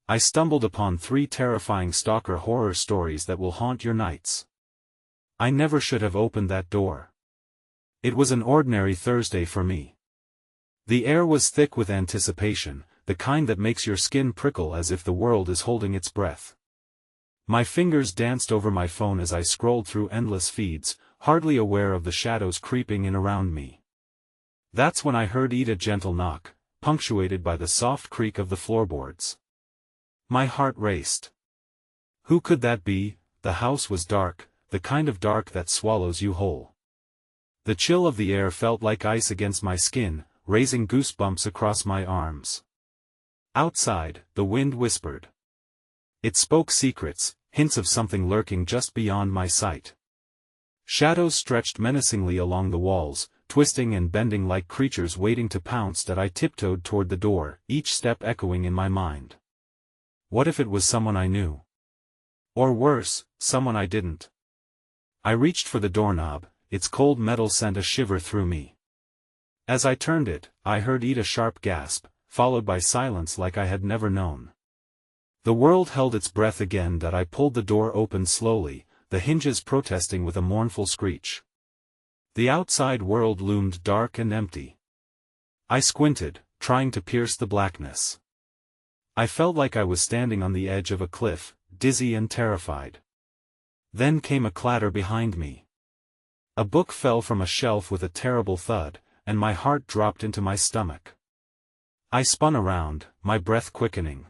I stumbled upon 3 terrifying stalker horror stories that will haunt your nights. I never should have opened that door. It was an ordinary Thursday for me. The air was thick with anticipation, the kind that makes your skin prickle as if the world is holding its breath. My fingers danced over my phone as I scrolled through endless feeds, hardly aware of the shadows creeping in around me. That's when I heard a gentle knock, punctuated by the soft creak of the floorboards. My heart raced. Who could that be? The house was dark, the kind of dark that swallows you whole. The chill of the air felt like ice against my skin, raising goosebumps across my arms. Outside, the wind whispered. It spoke secrets, hints of something lurking just beyond my sight. Shadows stretched menacingly along the walls, twisting and bending like creatures waiting to pounce. That I tiptoed toward the door, each step echoing in my mind. What if it was someone I knew? Or worse, someone I didn't? I reached for the doorknob, its cold metal sent a shiver through me. As I turned it, I heard a sharp gasp, followed by silence like I had never known. The world held its breath again. That I pulled the door open slowly, the hinges protesting with a mournful screech. The outside world loomed dark and empty. I squinted, trying to pierce the blackness. I felt like I was standing on the edge of a cliff, dizzy and terrified. Then came a clatter behind me. A book fell from a shelf with a terrible thud, and my heart dropped into my stomach. I spun around, my breath quickening.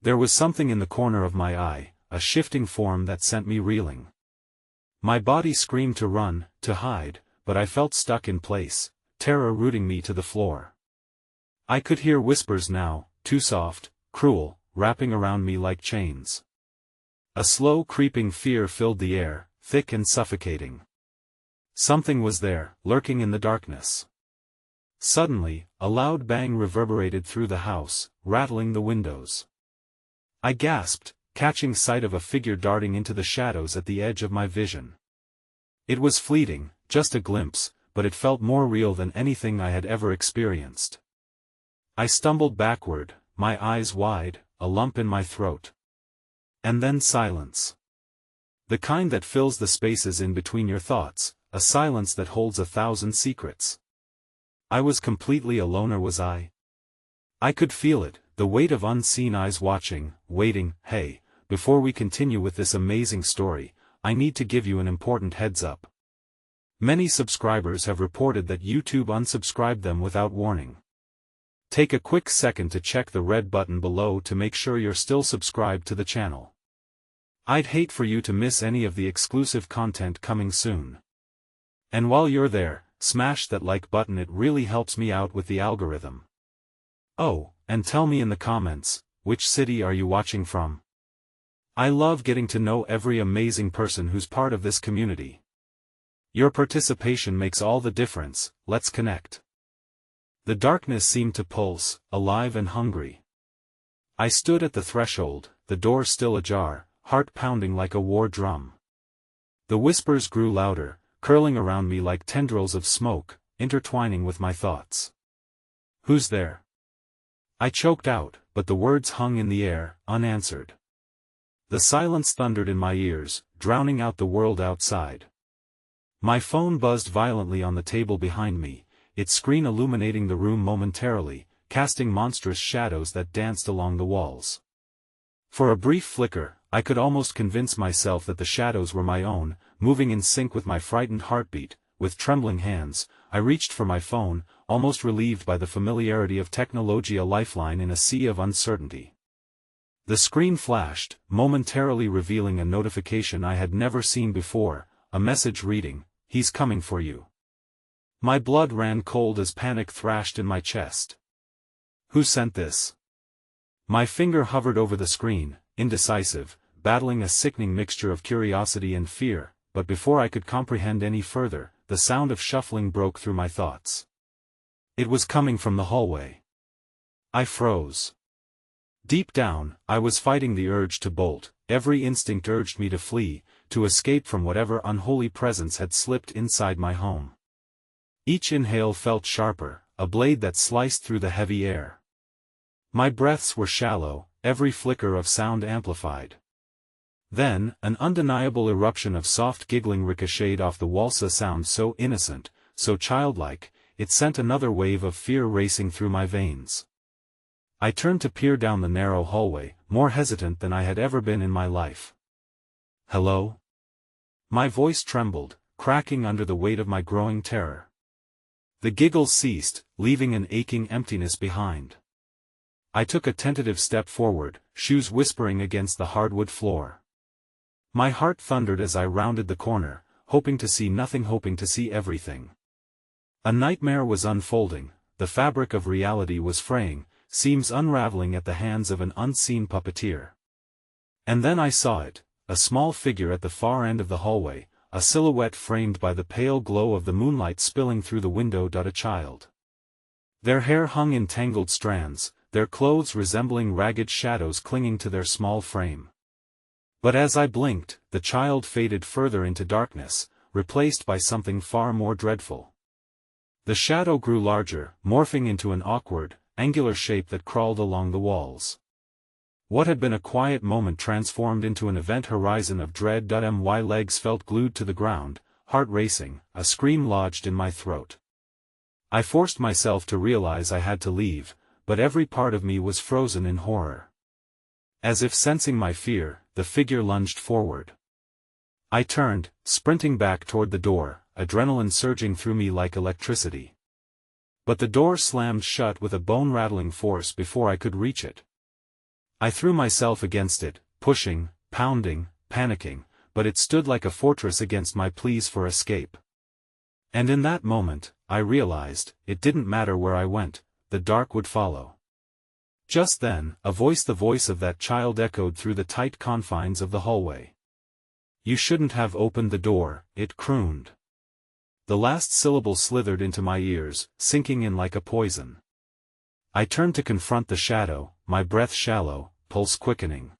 There was something in the corner of my eye, a shifting form that sent me reeling. My body screamed to run, to hide, but I felt stuck in place, terror rooting me to the floor. I could hear whispers now, too soft, cruel, wrapping around me like chains. A slow creeping fear filled the air, thick and suffocating. Something was there, lurking in the darkness. Suddenly, a loud bang reverberated through the house, rattling the windows. I gasped, catching sight of a figure darting into the shadows at the edge of my vision. It was fleeting, just a glimpse, but it felt more real than anything I had ever experienced. I stumbled backward, my eyes wide, a lump in my throat. And then silence. The kind that fills the spaces in between your thoughts, a silence that holds 1,000 secrets. I was completely alone, or was I? I could feel it, the weight of unseen eyes watching, waiting. Hey, before we continue with this amazing story, I need to give you an important heads up. Many subscribers have reported that YouTube unsubscribed them without warning. Take a quick second to check the red button below to make sure you're still subscribed to the channel. I'd hate for you to miss any of the exclusive content coming soon. And while you're there, smash that like button, it really helps me out with the algorithm. Oh, and tell me in the comments, which city are you watching from? I love getting to know every amazing person who's part of this community. Your participation makes all the difference. Let's connect. The darkness seemed to pulse, alive and hungry. I stood at the threshold, the door still ajar, heart pounding like a war drum. The whispers grew louder, curling around me like tendrils of smoke, intertwining with my thoughts. Who's there? I choked out, but the words hung in the air, unanswered. The silence thundered in my ears, drowning out the world outside. My phone buzzed violently on the table behind me, its screen illuminating the room momentarily, casting monstrous shadows that danced along the walls. For a brief flicker, I could almost convince myself that the shadows were my own, moving in sync with my frightened heartbeat. With trembling hands, I reached for my phone, almost relieved by the familiarity of technology, a lifeline in a sea of uncertainty. The screen flashed, momentarily revealing a notification I had never seen before, a message reading, "He's coming for you." My blood ran cold as panic thrashed in my chest. Who sent this? My finger hovered over the screen, indecisive, battling a sickening mixture of curiosity and fear, but before I could comprehend any further, the sound of shuffling broke through my thoughts. It was coming from the hallway. I froze. Deep down, I was fighting the urge to bolt. Every instinct urged me to flee, to escape from whatever unholy presence had slipped inside my home. Each inhale felt sharper, a blade that sliced through the heavy air. My breaths were shallow, every flicker of sound amplified. Then, an undeniable eruption of soft giggling ricocheted off the walls, a sound so innocent, so childlike, it sent another wave of fear racing through my veins. I turned to peer down the narrow hallway, more hesitant than I had ever been in my life. "Hello?" My voice trembled, cracking under the weight of my growing terror. The giggles ceased, leaving an aching emptiness behind. I took a tentative step forward, shoes whispering against the hardwood floor. My heart thundered as I rounded the corner, hoping to see nothing, hoping to see everything. A nightmare was unfolding, the fabric of reality was fraying, seams unraveling at the hands of an unseen puppeteer. And then I saw it, a small figure at the far end of the hallway, a silhouette framed by the pale glow of the moonlight spilling through the window. A child. Their hair hung in tangled strands, their clothes resembling ragged shadows clinging to their small frame. But as I blinked, the child faded further into darkness, replaced by something far more dreadful. The shadow grew larger, morphing into an awkward, angular shape that crawled along the walls. What had been a quiet moment transformed into an event horizon of dread. My legs felt glued to the ground, heart racing, a scream lodged in my throat. I forced myself to realize I had to leave, but every part of me was frozen in horror. As if sensing my fear, the figure lunged forward. I turned, sprinting back toward the door, adrenaline surging through me like electricity. But the door slammed shut with a bone-rattling force before I could reach it. I threw myself against it, pushing, pounding, panicking, but it stood like a fortress against my pleas for escape. And in that moment, I realized, it didn't matter where I went, the dark would follow. Just then, the voice of that child echoed through the tight confines of the hallway. "You shouldn't have opened the door," it crooned. The last syllable slithered into my ears, sinking in like a poison. I turned to confront the shadow, my breath shallow, pulse quickening.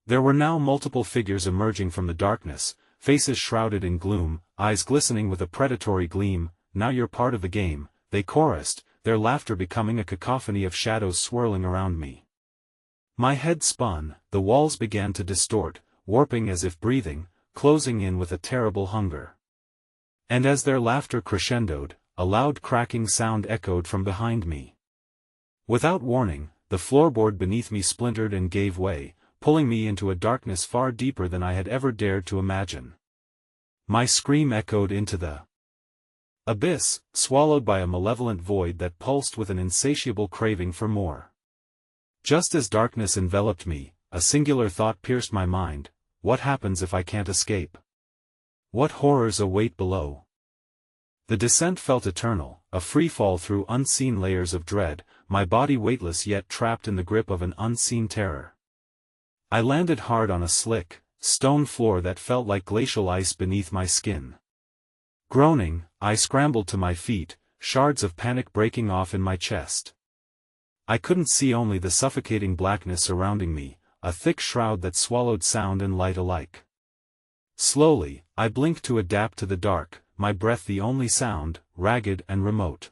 There were now multiple figures emerging from the darkness, faces shrouded in gloom, eyes glistening with a predatory gleam. "Now you're part of the game," they chorused, their laughter becoming a cacophony of shadows swirling around me. My head spun, the walls began to distort, warping as if breathing, closing in with a terrible hunger. And as their laughter crescendoed, a loud cracking sound echoed from behind me. Without warning, the floorboard beneath me splintered and gave way, pulling me into a darkness far deeper than I had ever dared to imagine. My scream echoed into the abyss, swallowed by a malevolent void that pulsed with an insatiable craving for more. Just as darkness enveloped me, a singular thought pierced my mind: what happens if I can't escape? What horrors await below? The descent felt eternal, a free fall through unseen layers of dread, my body weightless yet trapped in the grip of an unseen terror. I landed hard on a slick, stone floor that felt like glacial ice beneath my skin. Groaning, I scrambled to my feet, shards of panic breaking off in my chest. I couldn't see, only the suffocating blackness surrounding me, a thick shroud that swallowed sound and light alike. Slowly, I blinked to adapt to the dark, my breath the only sound, ragged and remote.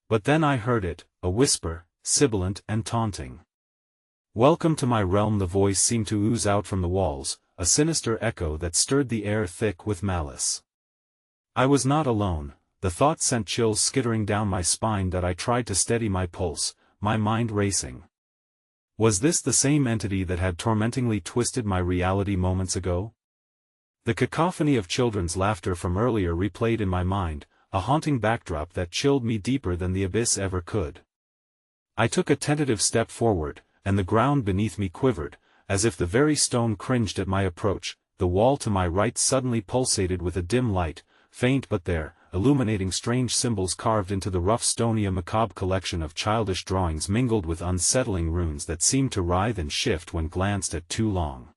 But then I heard it, a whisper, sibilant and taunting. "Welcome to my realm." The voice seemed to ooze out from the walls, a sinister echo that stirred the air thick with malice. I was not alone. The thought sent chills skittering down my spine that I tried to steady my pulse, my mind racing. Was this the same entity that had tormentingly twisted my reality moments ago? The cacophony of children's laughter from earlier replayed in my mind, a haunting backdrop that chilled me deeper than the abyss ever could. I took a tentative step forward, and the ground beneath me quivered, as if the very stone cringed at my approach. The wall to my right suddenly pulsated with a dim light, faint but there, illuminating strange symbols carved into the rough stone. A macabre collection of childish drawings mingled with unsettling runes that seemed to writhe and shift when glanced at too long.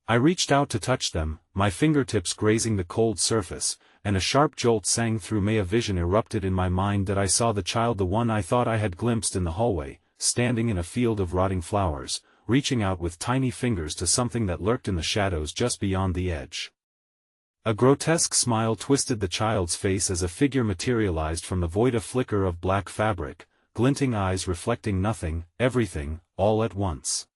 I reached out to touch them, my fingertips grazing the cold surface, and a sharp jolt sang through me. A vision erupted in my mind that I saw the child, the one I thought I had glimpsed in the hallway, standing in a field of rotting flowers, reaching out with tiny fingers to something that lurked in the shadows just beyond the edge. A grotesque smile twisted the child's face as a figure materialized from the void, a flicker of black fabric, glinting eyes reflecting nothing, everything, all at once.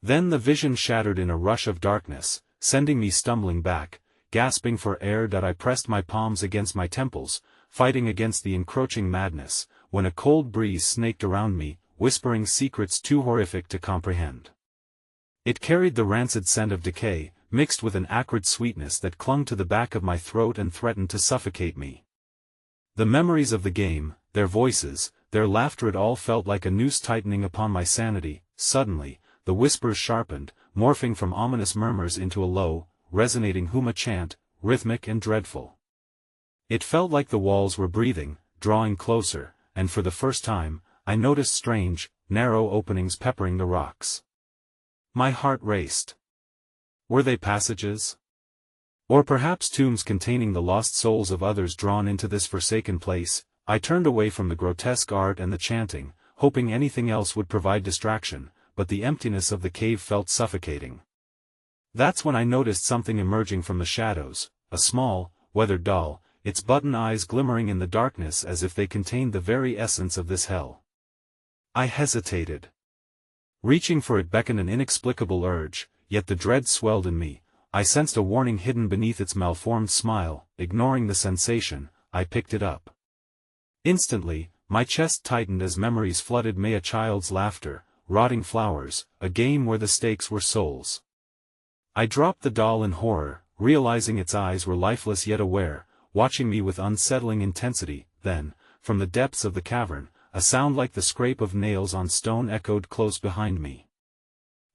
Then the vision shattered in a rush of darkness, sending me stumbling back, gasping for air. I pressed my palms against my temples, fighting against the encroaching madness, when a cold breeze snaked around me, whispering secrets too horrific to comprehend. It carried the rancid scent of decay, mixed with an acrid sweetness that clung to the back of my throat and threatened to suffocate me. The memories of the game, their voices, their laughter, it all felt like a noose tightening upon my sanity. Suddenly, the whispers sharpened, morphing from ominous murmurs into a low, resonating huma chant, rhythmic and dreadful. It felt like the walls were breathing, drawing closer, and for the first time, I noticed strange, narrow openings peppering the rocks. My heart raced. Were they passages? Or perhaps tombs containing the lost souls of others drawn into this forsaken place? I turned away from the grotesque art and the chanting, hoping anything else would provide distraction, but the emptiness of the cave felt suffocating. That's when I noticed something emerging from the shadows, a small, weathered doll, its button eyes glimmering in the darkness as if they contained the very essence of this hell. I hesitated. Reaching for it beckoned an inexplicable urge, yet the dread swelled in me. I sensed a warning hidden beneath its malformed smile. Ignoring the sensation, I picked it up. Instantly, my chest tightened as memories flooded me. A child's laughter, rotting flowers, a game where the stakes were souls. I dropped the doll in horror, realizing its eyes were lifeless yet aware, watching me with unsettling intensity. Then, from the depths of the cavern, a sound like the scrape of nails on stone echoed close behind me.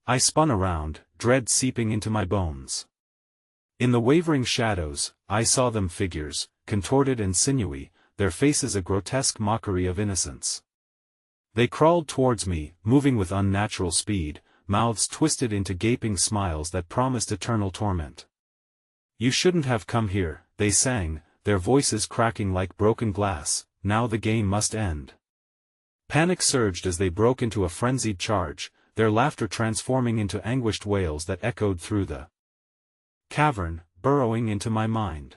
I spun around, dread seeping into my bones. In the wavering shadows, I saw them, figures, contorted and sinewy, their faces a grotesque mockery of innocence. They crawled towards me, moving with unnatural speed, mouths twisted into gaping smiles that promised eternal torment. "You shouldn't have come here," they sang, their voices cracking like broken glass. "Now the game must end." Panic surged as they broke into a frenzied charge, their laughter transforming into anguished wails that echoed through the cavern, burrowing into my mind.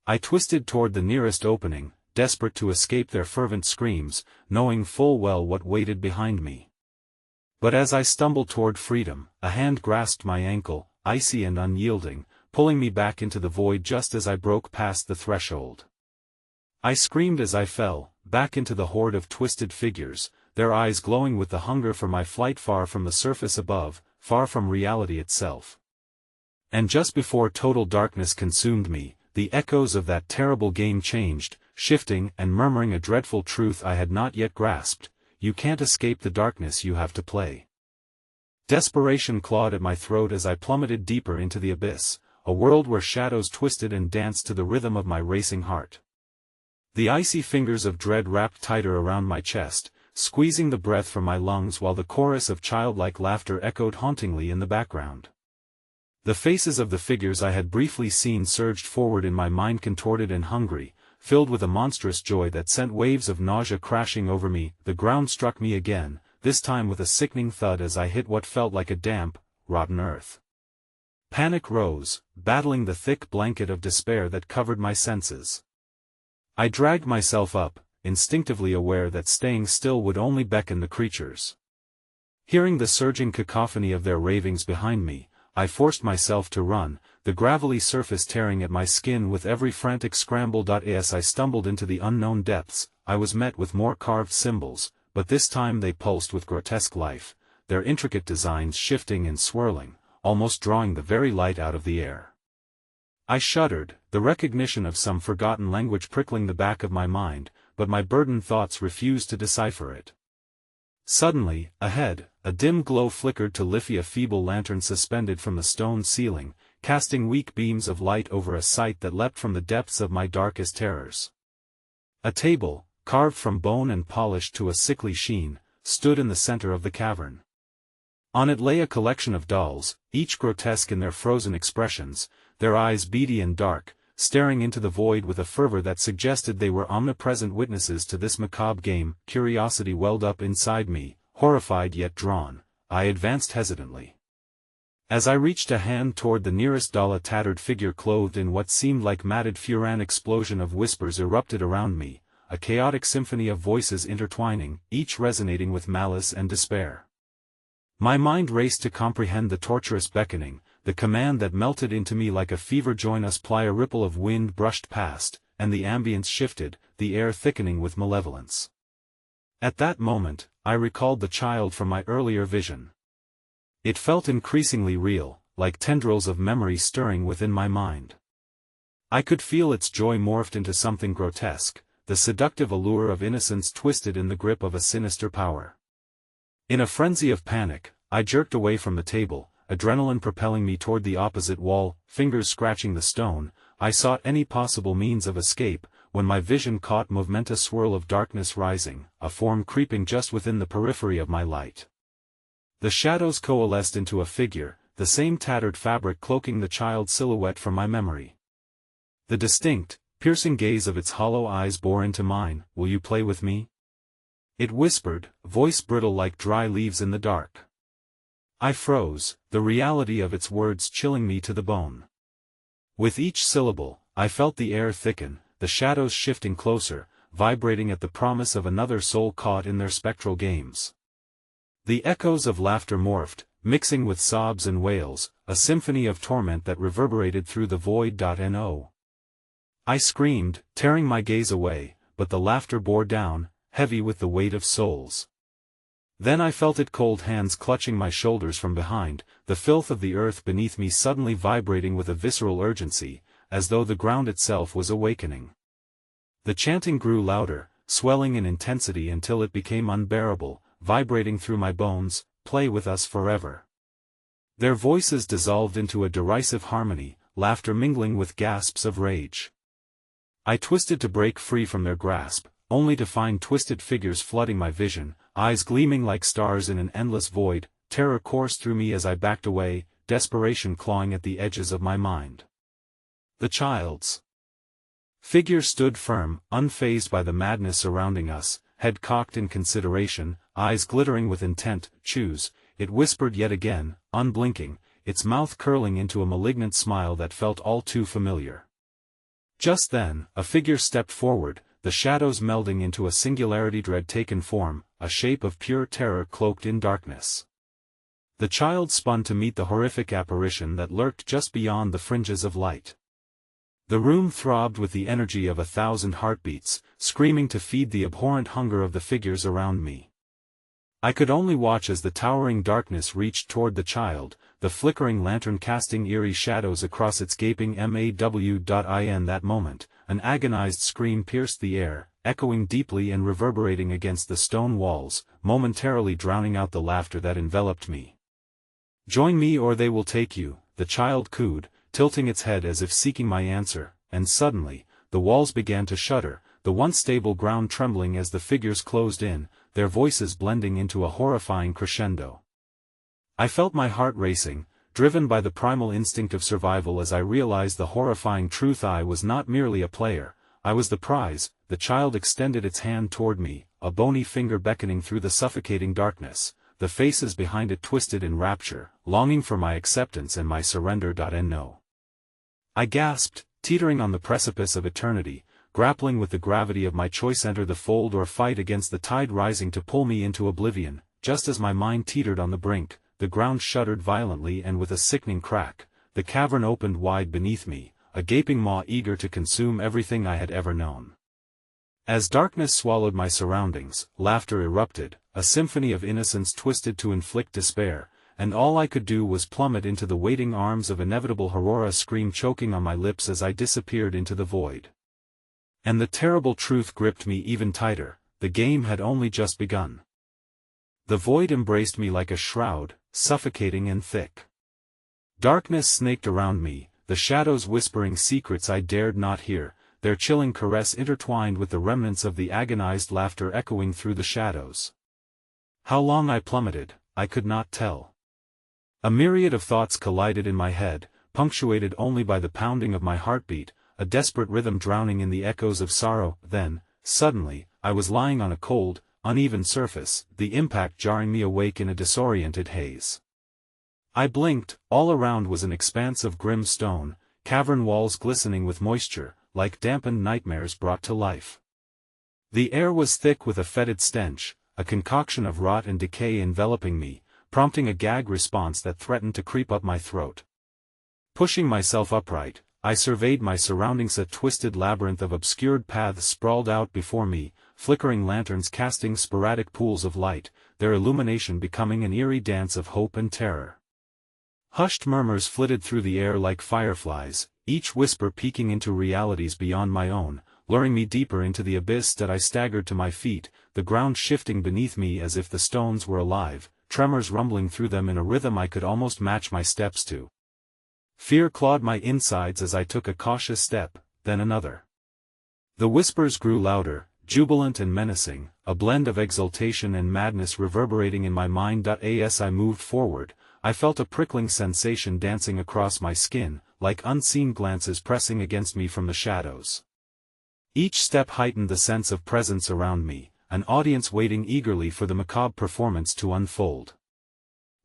I twisted toward the nearest opening, desperate to escape their fervent screams, knowing full well what waited behind me. But as I stumbled toward freedom, a hand grasped my ankle, icy and unyielding, pulling me back into the void just as I broke past the threshold. I screamed as I fell, back into the horde of twisted figures, their eyes glowing with the hunger for my flight, far from the surface above, far from reality itself. And just before total darkness consumed me, the echoes of that terrible game changed, shifting and murmuring a dreadful truth I had not yet grasped: you can't escape the darkness, you have to play. Desperation clawed at my throat as I plummeted deeper into the abyss, a world where shadows twisted and danced to the rhythm of my racing heart. The icy fingers of dread wrapped tighter around my chest, squeezing the breath from my lungs while the chorus of childlike laughter echoed hauntingly in the background. The faces of the figures I had briefly seen surged forward in my mind, contorted and hungry, filled with a monstrous joy that sent waves of nausea crashing over me. The ground struck me again, this time with a sickening thud as I hit what felt like a damp, rotten earth. Panic rose, battling the thick blanket of despair that covered my senses. I dragged myself up, instinctively aware that staying still would only beckon the creatures. Hearing the surging cacophony of their ravings behind me, I forced myself to run, the gravelly surface tearing at my skin with every frantic scramble. As I stumbled into the unknown depths, I was met with more carved symbols, but this time they pulsed with grotesque life, their intricate designs shifting and swirling, almost drawing the very light out of the air. I shuddered, the recognition of some forgotten language prickling the back of my mind, but my burdened thoughts refused to decipher it. Suddenly, ahead, a dim glow flickered to lift a feeble lantern suspended from the stone ceiling, casting weak beams of light over a sight that leapt from the depths of my darkest terrors. A table, carved from bone and polished to a sickly sheen, stood in the center of the cavern. On it lay a collection of dolls, each grotesque in their frozen expressions, their eyes beady and dark, staring into the void with a fervor that suggested they were omnipresent witnesses to this macabre game. Curiosity welled up inside me, horrified yet drawn. I advanced hesitantly. As I reached a hand toward the nearest doll, a tattered figure clothed in what seemed like matted fury, an explosion of whispers erupted around me, a chaotic symphony of voices intertwining, each resonating with malice and despair. My mind raced to comprehend the torturous beckoning, the command that melted into me like a fever. Join us. A ripple of wind brushed past, and the ambience shifted, the air thickening with malevolence. At that moment, I recalled the child from my earlier vision. It felt increasingly real, like tendrils of memory stirring within my mind. I could feel its joy morphed into something grotesque, the seductive allure of innocence twisted in the grip of a sinister power. In a frenzy of panic, I jerked away from the table, adrenaline propelling me toward the opposite wall, fingers scratching the stone. I sought any possible means of escape, when my vision caught momentous swirl of darkness rising, a form creeping just within the periphery of my light. The shadows coalesced into a figure, the same tattered fabric cloaking the child's silhouette from my memory. The distinct, piercing gaze of its hollow eyes bore into mine. "Will you play with me?" It whispered, voice brittle like dry leaves in the dark. I froze, the reality of its words chilling me to the bone. With each syllable, I felt the air thicken, the shadows shifting closer, vibrating at the promise of another soul caught in their spectral games. The echoes of laughter morphed, mixing with sobs and wails, a symphony of torment that reverberated through the void. No. I screamed, tearing my gaze away, but the laughter bore down, heavy with the weight of souls. Then I felt its cold hands clutching my shoulders from behind, the filth of the earth beneath me suddenly vibrating with a visceral urgency, as though the ground itself was awakening. The chanting grew louder, swelling in intensity until it became unbearable, vibrating through my bones. "Play with us forever." Their voices dissolved into a derisive harmony, laughter mingling with gasps of rage. I twisted to break free from their grasp, only to find twisted figures flooding my vision, eyes gleaming like stars in an endless void. Terror coursed through me as I backed away, desperation clawing at the edges of my mind. The child's figure stood firm, unfazed by the madness surrounding us, head cocked in consideration, eyes glittering with intent. "Choose," it whispered yet again, unblinking, its mouth curling into a malignant smile that felt all too familiar. Just then, a figure stepped forward, the shadows melding into a singularity dread-taken form, a shape of pure terror cloaked in darkness. The child spun to meet the horrific apparition that lurked just beyond the fringes of light. The room throbbed with the energy of 1,000 heartbeats, screaming to feed the abhorrent hunger of the figures around me. I could only watch as the towering darkness reached toward the child, the flickering lantern casting eerie shadows across its gaping maw. In that moment, an agonized scream pierced the air, echoing deeply and reverberating against the stone walls, momentarily drowning out the laughter that enveloped me. "Join me or they will take you," the child cooed, tilting its head as if seeking my answer, and suddenly, the walls began to shudder, the once stable ground trembling as the figures closed in, their voices blending into a horrifying crescendo. I felt my heart racing, driven by the primal instinct of survival as I realized the horrifying truth. I was not merely a player, I was the prize. The child extended its hand toward me, a bony finger beckoning through the suffocating darkness, the faces behind it twisted in rapture, longing for my acceptance and my surrender. No. I gasped, teetering on the precipice of eternity, grappling with the gravity of my choice: enter the fold or fight against the tide rising to pull me into oblivion. Just as my mind teetered on the brink, the ground shuddered violently, and with a sickening crack, the cavern opened wide beneath me, a gaping maw eager to consume everything I had ever known. As darkness swallowed my surroundings, laughter erupted, a symphony of innocence twisted to inflict despair, and all I could do was plummet into the waiting arms of inevitable horror, a scream choking on my lips as I disappeared into the void. And the terrible truth gripped me even tighter: the game had only just begun. The void embraced me like a shroud, suffocating and thick. Darkness snaked around me, the shadows whispering secrets I dared not hear, their chilling caress intertwined with the remnants of the agonized laughter echoing through the shadows. How long I plummeted, I could not tell. A myriad of thoughts collided in my head, punctuated only by the pounding of my heartbeat, a desperate rhythm drowning in the echoes of sorrow. Then, suddenly, I was lying on a cold, uneven surface, the impact jarring me awake in a disoriented haze. I blinked. All around was an expanse of grim stone, cavern walls glistening with moisture, like dampened nightmares brought to life. The air was thick with a fetid stench, a concoction of rot and decay enveloping me, prompting a gag response that threatened to creep up my throat. Pushing myself upright, I surveyed my surroundings. A twisted labyrinth of obscured paths sprawled out before me, flickering lanterns casting sporadic pools of light, their illumination becoming an eerie dance of hope and terror. Hushed murmurs flitted through the air like fireflies, each whisper peeking into realities beyond my own, luring me deeper into the abyss. That I staggered to my feet, the ground shifting beneath me as if the stones were alive, tremors rumbling through them in a rhythm I could almost match my steps to. Fear clawed my insides as I took a cautious step, then another. The whispers grew louder, jubilant and menacing, a blend of exultation and madness reverberating in my mind. As I moved forward, I felt a prickling sensation dancing across my skin, like unseen glances pressing against me from the shadows. Each step heightened the sense of presence around me, an audience waiting eagerly for the macabre performance to unfold.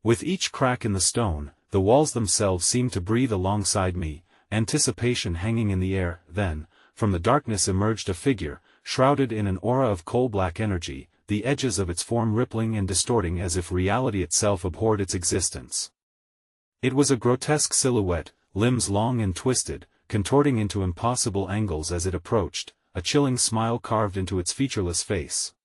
With each crack in the stone, the walls themselves seemed to breathe alongside me, anticipation hanging in the air. Then, from the darkness emerged a figure, shrouded in an aura of coal-black energy, the edges of its form rippling and distorting as if reality itself abhorred its existence. It was a grotesque silhouette, limbs long and twisted, contorting into impossible angles as it approached, a chilling smile carved into its featureless face.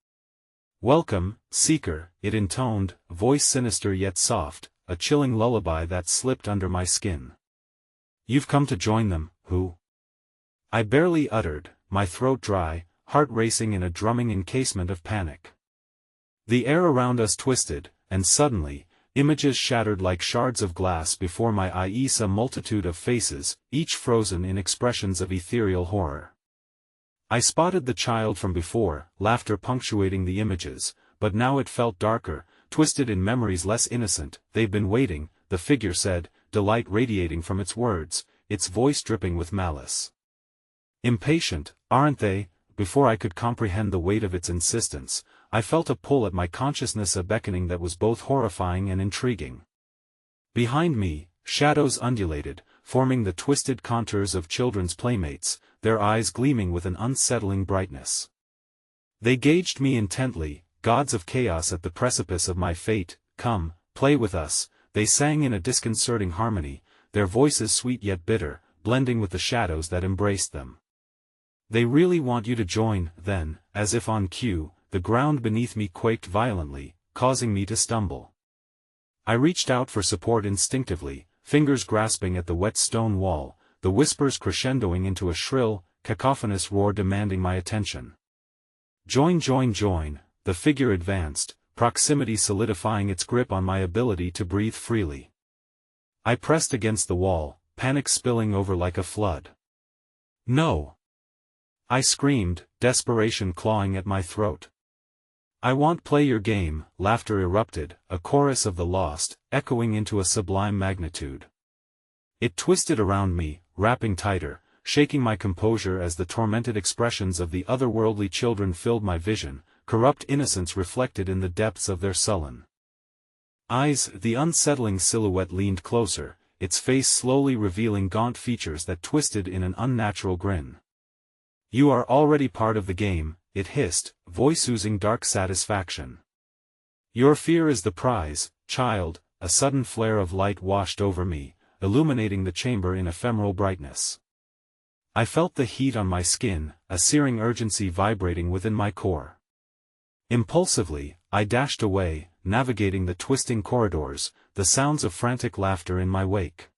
"Welcome, Seeker," it intoned, voice sinister yet soft, a chilling lullaby that slipped under my skin. "You've come to join them, who?" I barely uttered, my throat dry, heart racing in a drumming encasement of panic. The air around us twisted, and suddenly, images shattered like shards of glass before my eyes. A multitude of faces, each frozen in expressions of ethereal horror. I spotted the child from before, laughter punctuating the images, but now it felt darker, twisted in memories less innocent. "They've been waiting," the figure said, delight radiating from its words, its voice dripping with malice. "Impatient, aren't they?" Before I could comprehend the weight of its insistence, I felt a pull at my consciousness, a beckoning that was both horrifying and intriguing. Behind me, shadows undulated, forming the twisted contours of children's playmates, their eyes gleaming with an unsettling brightness. They gauged me intently, gods of chaos at the precipice of my fate. "Come, play with us," they sang in a disconcerting harmony, their voices sweet yet bitter, blending with the shadows that embraced them. "They really want you to join," then, as if on cue, the ground beneath me quaked violently, causing me to stumble. I reached out for support instinctively, fingers grasping at the wet stone wall, the whispers crescendoing into a shrill, cacophonous roar demanding my attention. "Join, join, join," the figure advanced, proximity solidifying its grip on my ability to breathe freely. I pressed against the wall, panic spilling over like a flood. "No!" I screamed, desperation clawing at my throat. "I won't play your game," laughter erupted, a chorus of the lost, echoing into a sublime magnitude. It twisted around me, wrapping tighter, shaking my composure as the tormented expressions of the otherworldly children filled my vision, corrupt innocence reflected in the depths of their sullen eyes. The unsettling silhouette leaned closer, its face slowly revealing gaunt features that twisted in an unnatural grin. "You are already part of the game," it hissed, voice oozing dark satisfaction. "Your fear is the prize, child." A sudden flare of light washed over me, illuminating the chamber in ephemeral brightness. I felt the heat on my skin, a searing urgency vibrating within my core. Impulsively, I dashed away, navigating the twisting corridors, the sounds of frantic laughter in my wake.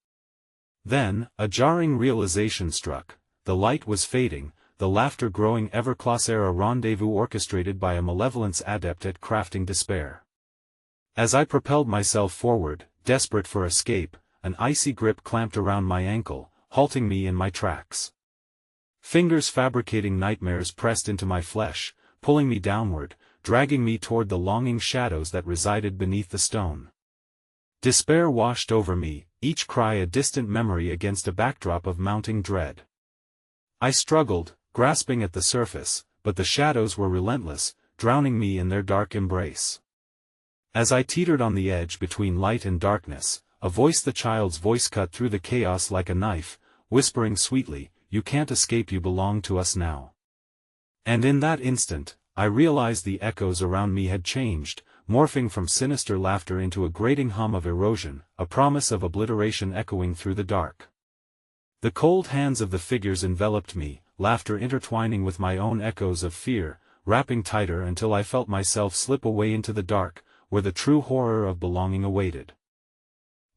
Then, a jarring realization struck: the light was fading, the laughter growing ever closer, a rendezvous orchestrated by a malevolence adept at crafting despair. As I propelled myself forward, desperate for escape, an icy grip clamped around my ankle, halting me in my tracks. Fingers fabricating nightmares pressed into my flesh, pulling me downward, dragging me toward the longing shadows that resided beneath the stone. Despair washed over me, each cry a distant memory against a backdrop of mounting dread. I struggled, grasping at the surface, but the shadows were relentless, drowning me in their dark embrace. As I teetered on the edge between light and darkness, the child's voice cut through the chaos like a knife, whispering sweetly, "You can't escape, you belong to us now." And in that instant, I realized the echoes around me had changed, morphing from sinister laughter into a grating hum of erosion, a promise of obliteration echoing through the dark. The cold hands of the figures enveloped me, laughter intertwining with my own echoes of fear, wrapping tighter until I felt myself slip away into the dark, where the true horror of belonging awaited.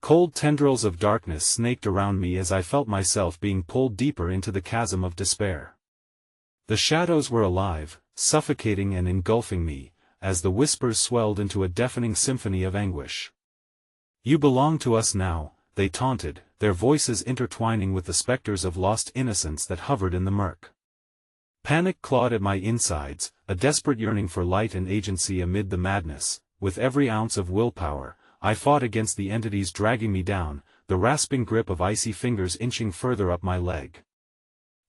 Cold tendrils of darkness snaked around me as I felt myself being pulled deeper into the chasm of despair. The shadows were alive, suffocating and engulfing me, as the whispers swelled into a deafening symphony of anguish. "You belong to us now," they taunted, their voices intertwining with the specters of lost innocence that hovered in the murk. Panic clawed at my insides, a desperate yearning for light and agency amid the madness. With every ounce of willpower, I fought against the entities dragging me down, the rasping grip of icy fingers inching further up my leg.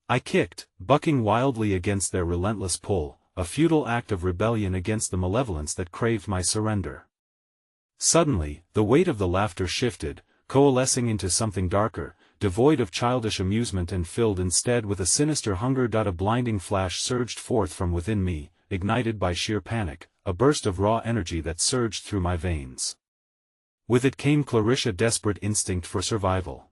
I kicked, bucking wildly against their relentless pull, a futile act of rebellion against the malevolence that craved my surrender. Suddenly, the weight of the laughter shifted, coalescing into something darker, devoid of childish amusement and filled instead with a sinister hunger. A blinding flash surged forth from within me, ignited by sheer panic, a burst of raw energy that surged through my veins. With it came Clarissa's desperate instinct for survival.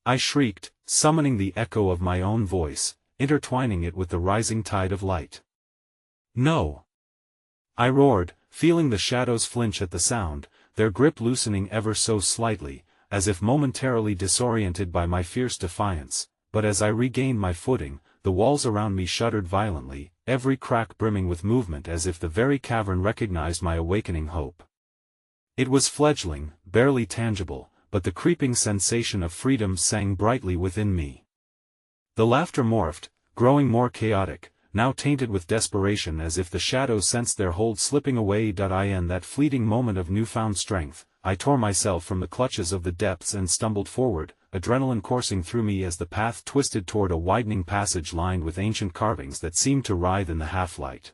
I shrieked, summoning the echo of my own voice, intertwining it with the rising tide of light. "No!" I roared, feeling the shadows flinch at the sound, their grip loosening ever so slightly, as if momentarily disoriented by my fierce defiance, but as I regained my footing, the walls around me shuddered violently, every crack brimming with movement as if the very cavern recognized my awakening hope. It was fledgling, barely tangible, but the creeping sensation of freedom sang brightly within me. The laughter morphed, growing more chaotic, now tainted with desperation as if the shadows sensed their hold slipping away. In that fleeting moment of newfound strength, I tore myself from the clutches of the depths and stumbled forward, adrenaline coursing through me as the path twisted toward a widening passage lined with ancient carvings that seemed to writhe in the half-light.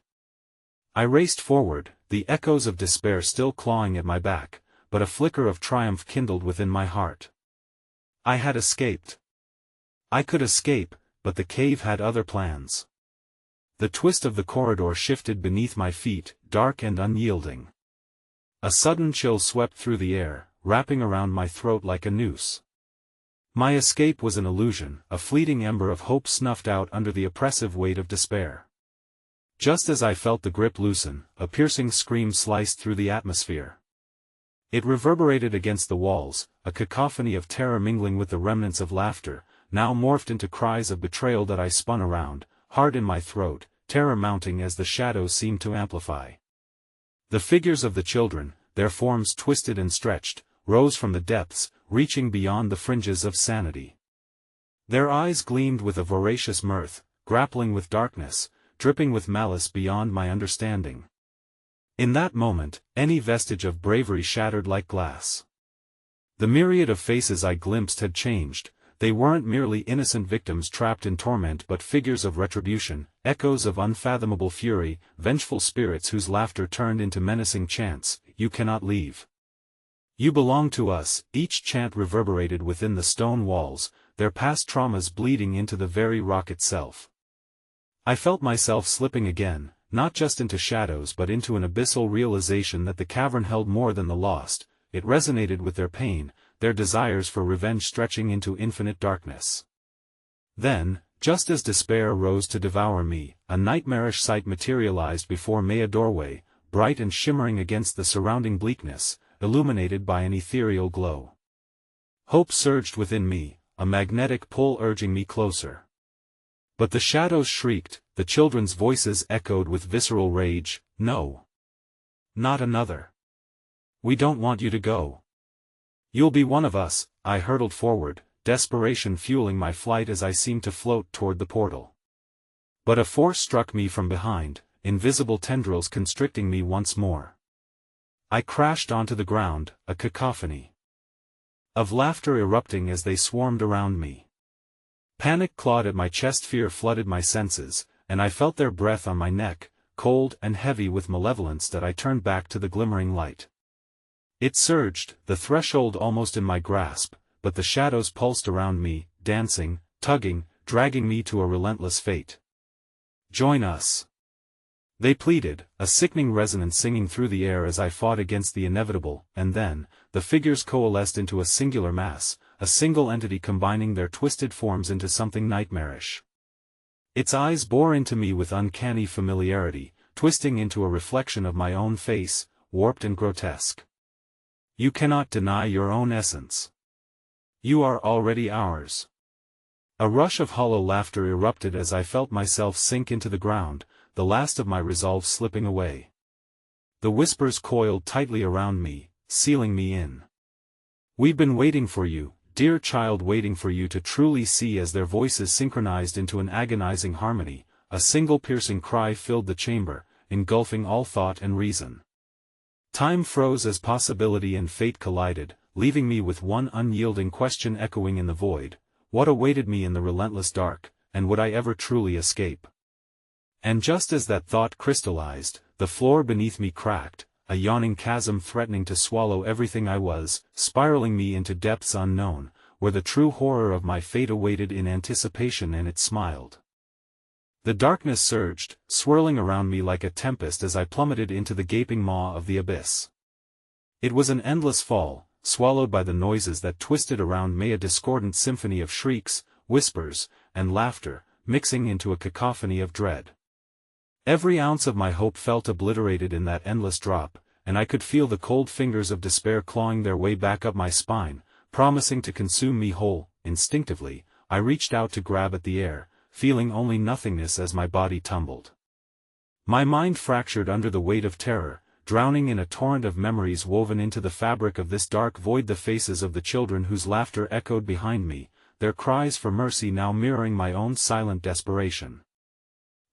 I raced forward, the echoes of despair still clawing at my back, but a flicker of triumph kindled within my heart. I had escaped. I could escape, but the cave had other plans. The twist of the corridor shifted beneath my feet, dark and unyielding. A sudden chill swept through the air, wrapping around my throat like a noose. My escape was an illusion, a fleeting ember of hope snuffed out under the oppressive weight of despair. Just as I felt the grip loosen, a piercing scream sliced through the atmosphere. It reverberated against the walls, a cacophony of terror mingling with the remnants of laughter, now morphed into cries of betrayal. I spun around, heart in my throat, terror mounting as the shadows seemed to amplify. The figures of the children, their forms twisted and stretched, rose from the depths, reaching beyond the fringes of sanity. Their eyes gleamed with a voracious mirth, grappling with darkness, dripping with malice beyond my understanding. In that moment, any vestige of bravery shattered like glass. The myriad of faces I glimpsed had changed. They weren't merely innocent victims trapped in torment but figures of retribution, echoes of unfathomable fury, vengeful spirits whose laughter turned into menacing chants. "You cannot leave. You belong to us." Each chant reverberated within the stone walls, their past traumas bleeding into the very rock itself. I felt myself slipping again, not just into shadows but into an abyssal realization that the cavern held more than the lost. It resonated with their pain, their desires for revenge stretching into infinite darkness. Then, just as despair rose to devour me, a nightmarish sight materialized before me, a doorway, bright and shimmering against the surrounding bleakness, illuminated by an ethereal glow. Hope surged within me, a magnetic pull urging me closer. But the shadows shrieked, the children's voices echoed with visceral rage. "No. Not another. We don't want you to go. You'll be one of us." I hurtled forward, desperation fueling my flight as I seemed to float toward the portal. But a force struck me from behind, invisible tendrils constricting me once more. I crashed onto the ground, a cacophony of laughter erupting as they swarmed around me. Panic clawed at my chest, fear flooded my senses, and I felt their breath on my neck, cold and heavy with malevolence. I turned back to the glimmering light. It surged, the threshold almost in my grasp, but the shadows pulsed around me, dancing, tugging, dragging me to a relentless fate. Join us. They pleaded, a sickening resonance singing through the air as I fought against the inevitable, and then, the figures coalesced into a singular mass, a single entity combining their twisted forms into something nightmarish. Its eyes bore into me with uncanny familiarity, twisting into a reflection of my own face, warped and grotesque. You cannot deny your own essence. You are already ours. A rush of hollow laughter erupted as I felt myself sink into the ground, the last of my resolve slipping away. The whispers coiled tightly around me, sealing me in. We've been waiting for you, dear child, waiting for you to truly see. As their voices synchronized into an agonizing harmony, a single piercing cry filled the chamber, engulfing all thought and reason. Time froze as possibility and fate collided, leaving me with one unyielding question echoing in the void: what awaited me in the relentless dark, and would I ever truly escape? And just as that thought crystallized, the floor beneath me cracked, a yawning chasm threatening to swallow everything I was, spiraling me into depths unknown, where the true horror of my fate awaited in anticipation, and it smiled. The darkness surged, swirling around me like a tempest as I plummeted into the gaping maw of the abyss. It was an endless fall, swallowed by the noises that twisted around me, a discordant symphony of shrieks, whispers, and laughter, mixing into a cacophony of dread. Every ounce of my hope felt obliterated in that endless drop, and I could feel the cold fingers of despair clawing their way back up my spine, promising to consume me whole. Instinctively, I reached out to grab at the air, feeling only nothingness as my body tumbled. My mind fractured under the weight of terror, drowning in a torrent of memories woven into the fabric of this dark void. The faces of the children whose laughter echoed behind me, their cries for mercy now mirroring my own silent desperation.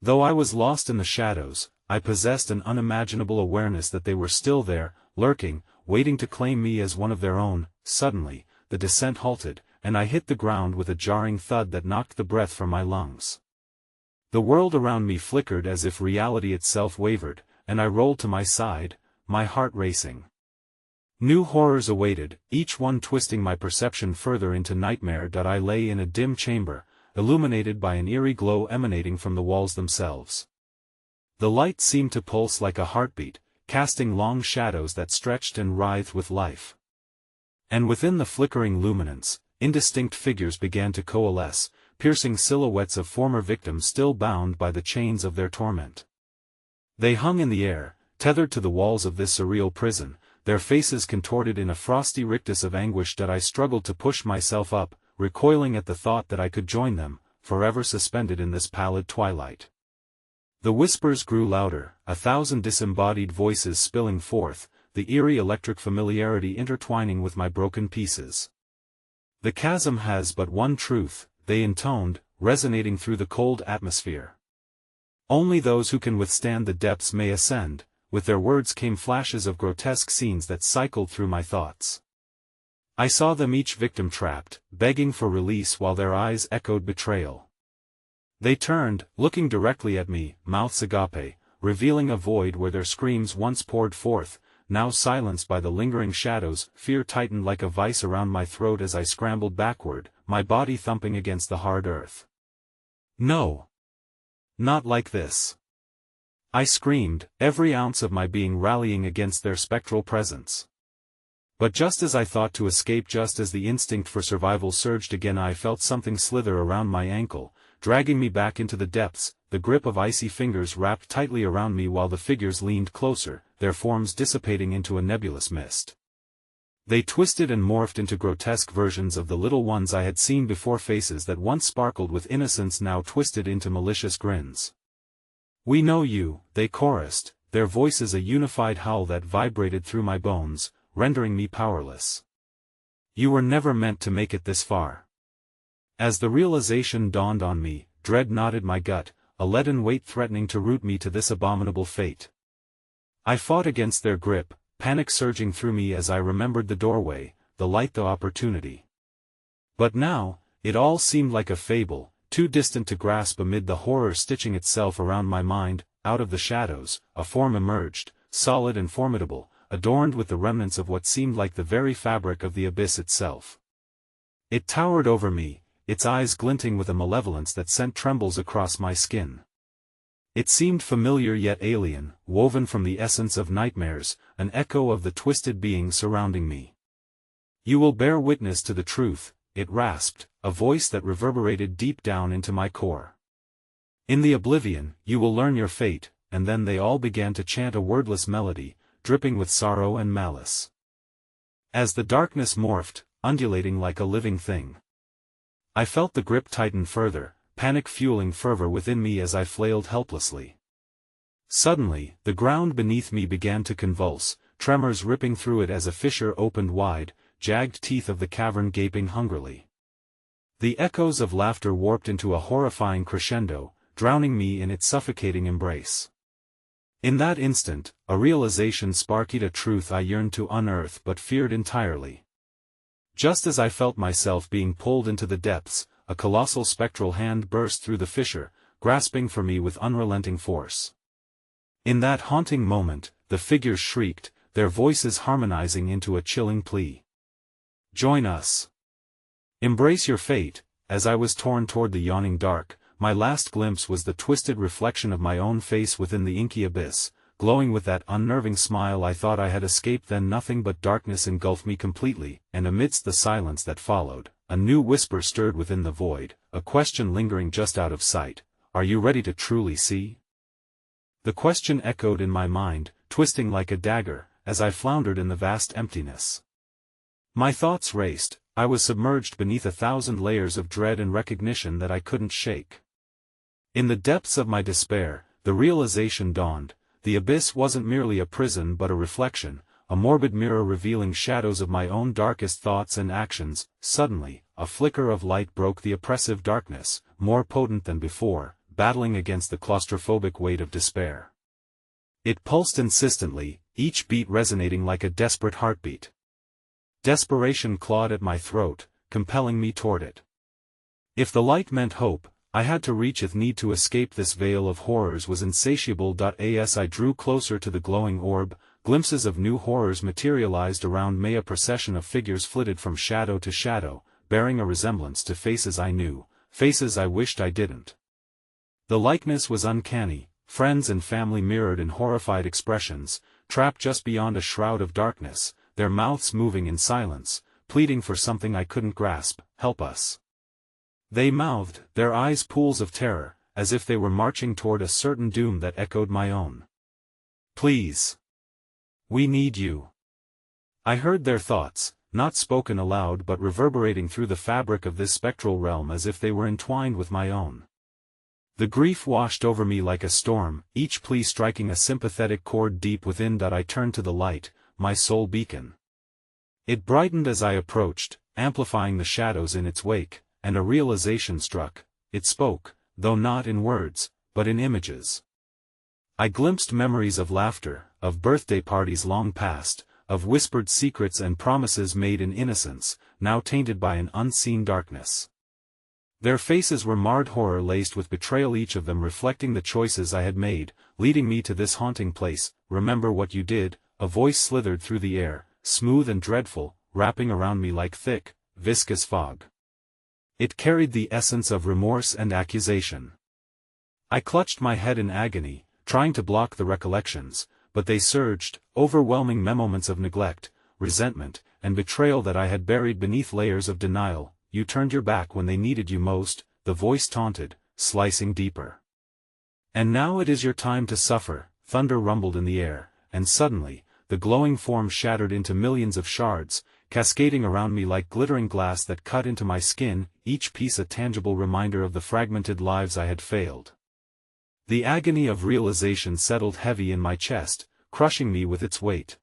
Though I was lost in the shadows, I possessed an unimaginable awareness that they were still there, lurking, waiting to claim me as one of their own. Suddenly, the descent halted, and I hit the ground with a jarring thud that knocked the breath from my lungs. The world around me flickered as if reality itself wavered, and I rolled to my side, my heart racing. New horrors awaited, each one twisting my perception further into nightmare. I lay in a dim chamber, illuminated by an eerie glow emanating from the walls themselves. The light seemed to pulse like a heartbeat, casting long shadows that stretched and writhed with life. And within the flickering luminance, indistinct figures began to coalesce, piercing silhouettes of former victims still bound by the chains of their torment. They hung in the air, tethered to the walls of this surreal prison, their faces contorted in a frosty rictus of anguish. I struggled to push myself up, recoiling at the thought that I could join them, forever suspended in this pallid twilight. The whispers grew louder, 1,000 disembodied voices spilling forth, the eerie electric familiarity intertwining with my broken pieces. The chasm has but one truth, they intoned, resonating through the cold atmosphere. Only those who can withstand the depths may ascend. With their words came flashes of grotesque scenes that cycled through my thoughts. I saw them, each victim trapped, begging for release while their eyes echoed betrayal. They turned, looking directly at me, mouths agape, revealing a void where their screams once poured forth, now silenced by the lingering shadows. Fear tightened like a vice around my throat as I scrambled backward, my body thumping against the hard earth. No! Not like this! I screamed, every ounce of my being rallying against their spectral presence. But just as I thought to escape, just as the instinct for survival surged again, I felt something slither around my ankle, dragging me back into the depths. The grip of icy fingers wrapped tightly around me while the figures leaned closer, their forms dissipating into a nebulous mist. They twisted and morphed into grotesque versions of the little ones I had seen before, faces that once sparkled with innocence now twisted into malicious grins. "We know you," they chorused, their voices a unified howl that vibrated through my bones, rendering me powerless. "You were never meant to make it this far." As the realization dawned on me, dread knotted my gut, a leaden weight threatening to root me to this abominable fate. I fought against their grip, panic surging through me as I remembered the doorway, the light, the opportunity. But now, it all seemed like a fable, too distant to grasp. Amid the horror stitching itself around my mind, out of the shadows, a form emerged, solid and formidable, adorned with the remnants of what seemed like the very fabric of the abyss itself. It towered over me, its eyes glinting with a malevolence that sent trembles across my skin. It seemed familiar yet alien, woven from the essence of nightmares, an echo of the twisted beings surrounding me. "You will bear witness to the truth," it rasped, a voice that reverberated deep down into my core. "In the oblivion, you will learn your fate," and then they all began to chant a wordless melody, dripping with sorrow and malice. As the darkness morphed, undulating like a living thing, I felt the grip tighten further, panic fueling fervor within me as I flailed helplessly. Suddenly, the ground beneath me began to convulse, tremors ripping through it as a fissure opened wide, jagged teeth of the cavern gaping hungrily. The echoes of laughter warped into a horrifying crescendo, drowning me in its suffocating embrace. In that instant, a realization sparked, a truth I yearned to unearth but feared entirely. Just as I felt myself being pulled into the depths, a colossal spectral hand burst through the fissure, grasping for me with unrelenting force. In that haunting moment, the figures shrieked, their voices harmonizing into a chilling plea. "Join us. Embrace your fate." As I was torn toward the yawning dark, my last glimpse was the twisted reflection of my own face within the inky abyss, glowing with that unnerving smile. I thought I had escaped, then nothing but darkness engulfed me completely, and amidst the silence that followed, a new whisper stirred within the void, a question lingering just out of sight: "Are you ready to truly see?" The question echoed in my mind, twisting like a dagger, as I floundered in the vast emptiness. My thoughts raced, I was submerged beneath 1,000 layers of dread and recognition that I couldn't shake. In the depths of my despair, the realization dawned: the abyss wasn't merely a prison but a reflection, a morbid mirror revealing shadows of my own darkest thoughts and actions. Suddenly, a flicker of light broke the oppressive darkness, more potent than before, battling against the claustrophobic weight of despair. It pulsed insistently, each beat resonating like a desperate heartbeat. Desperation clawed at my throat, compelling me toward it. If the light meant hope, I had to reach it. Need to escape this veil of horrors was insatiable. As I drew closer to the glowing orb, glimpses of new horrors materialized around me. A procession of figures flitted from shadow to shadow, bearing a resemblance to faces I knew, faces I wished I didn't. The likeness was uncanny, friends and family mirrored in horrified expressions, trapped just beyond a shroud of darkness, their mouths moving in silence, pleading for something I couldn't grasp. "Help us." They mouthed, their eyes pools of terror, as if they were marching toward a certain doom that echoed my own. "Please. We need you." I heard their thoughts, not spoken aloud but reverberating through the fabric of this spectral realm as if they were entwined with my own. The grief washed over me like a storm, each plea striking a sympathetic chord deep within. I turned to the light, my sole beacon. It brightened as I approached, amplifying the shadows in its wake, and a realization struck. It spoke, though not in words, but in images. I glimpsed memories of laughter, of birthday parties long past, of whispered secrets and promises made in innocence, now tainted by an unseen darkness. Their faces were marred, horror laced with betrayal, each of them reflecting the choices I had made, leading me to this haunting place. "Remember what you did." A voice slithered through the air, smooth and dreadful, wrapping around me like thick, viscous fog. It carried the essence of remorse and accusation. I clutched my head in agony, trying to block the recollections, but they surged, overwhelming moments of neglect, resentment, and betrayal that I had buried beneath layers of denial. "You turned your back when they needed you most," the voice taunted, slicing deeper. "And now it is your time to suffer." Thunder rumbled in the air, and suddenly, the glowing form shattered into millions of shards, cascading around me like glittering glass that cut into my skin, each piece a tangible reminder of the fragmented lives I had failed. The agony of realization settled heavy in my chest, crushing me with its weight.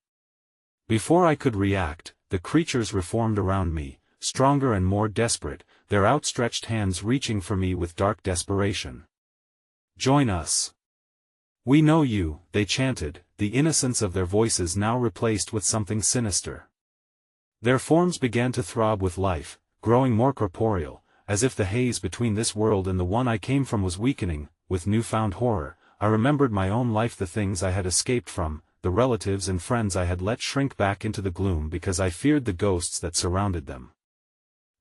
Before I could react, the creatures reformed around me, stronger and more desperate, their outstretched hands reaching for me with dark desperation. "Join us. We know you," they chanted, the innocence of their voices now replaced with something sinister. Their forms began to throb with life, growing more corporeal, as if the haze between this world and the one I came from was weakening. With newfound horror, I remembered my own life, the things I had escaped from, the relatives and friends I had let shrink back into the gloom because I feared the ghosts that surrounded them.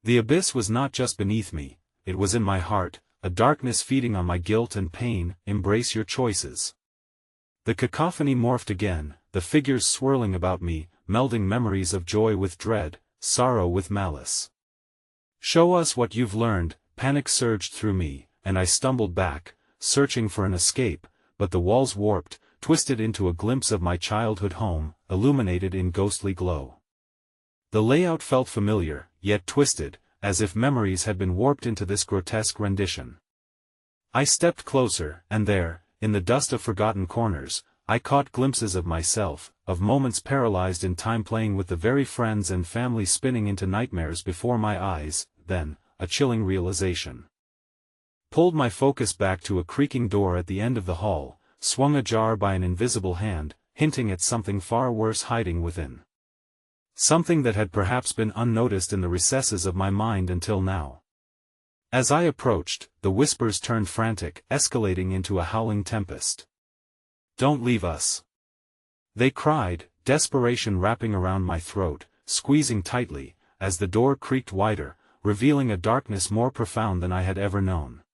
The abyss was not just beneath me, it was in my heart, a darkness feeding on my guilt and pain, embrace your choices. The cacophony morphed again, the figures swirling about me, melding memories of joy with dread, sorrow with malice. Show us what you've learned, panic surged through me, and I stumbled back, searching for an escape, but the walls warped, twisted into a glimpse of my childhood home, illuminated in ghostly glow. The layout felt familiar, yet twisted, as if memories had been warped into this grotesque rendition. I stepped closer, and there, in the dust of forgotten corners, I caught glimpses of myself, of moments paralyzed in time playing with the very friends and family spinning into nightmares before my eyes. Then, a chilling realization pulled my focus back to a creaking door at the end of the hall, swung ajar by an invisible hand, hinting at something far worse hiding within. Something that had perhaps been unnoticed in the recesses of my mind until now. As I approached, the whispers turned frantic, escalating into a howling tempest. "Don't leave us!" they cried, desperation wrapping around my throat, squeezing tightly, as the door creaked wider, revealing a darkness more profound than I had ever known.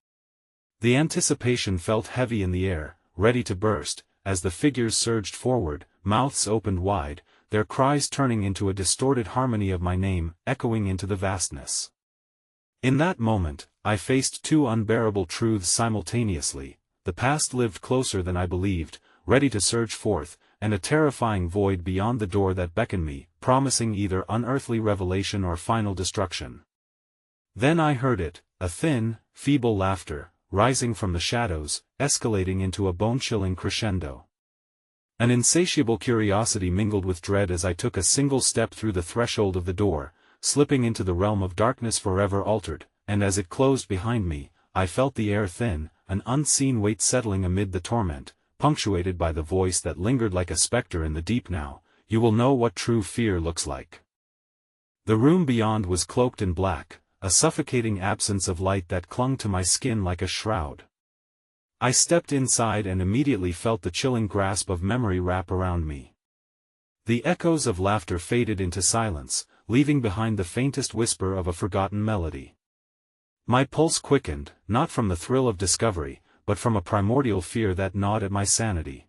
The anticipation felt heavy in the air, ready to burst, as the figures surged forward, mouths opened wide, their cries turning into a distorted harmony of my name, echoing into the vastness. In that moment, I faced two unbearable truths simultaneously: the past lived closer than I believed, ready to surge forth, and a terrifying void beyond the door that beckoned me, promising either unearthly revelation or final destruction. Then I heard it, a thin, feeble laughter, rising from the shadows, escalating into a bone-chilling crescendo. An insatiable curiosity mingled with dread as I took a single step through the threshold of the door, slipping into the realm of darkness forever altered, and as it closed behind me, I felt the air thin, an unseen weight settling amid the torment, punctuated by the voice that lingered like a specter in the deep. "Now, you will know what true fear looks like." The room beyond was cloaked in black, a suffocating absence of light that clung to my skin like a shroud. I stepped inside and immediately felt the chilling grasp of memory wrap around me. The echoes of laughter faded into silence, leaving behind the faintest whisper of a forgotten melody. My pulse quickened, not from the thrill of discovery, but from a primordial fear that gnawed at my sanity.